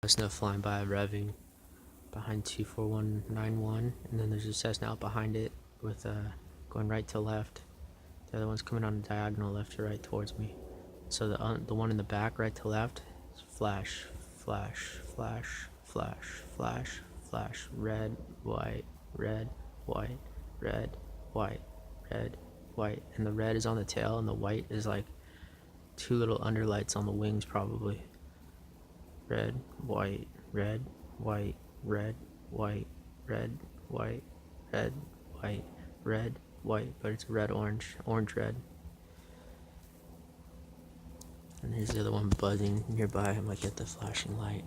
Cessna flying by, revving behind 24191, and then there's a Cessna out behind it with going right to left. The other one's coming on a diagonal left to right towards me. So the one in the back, right to left, is flash, flash, flash, flash, flash, flash, red, white, red, white, red, white, red, white, and the red is on the tail, and the white is like two little underlights on the wings probably. Red, white, red, white, red, white, red, white, red, white, red, white, but it's red, orange, orange, red. And here's the other one buzzing nearby. I'm like at the flashing light.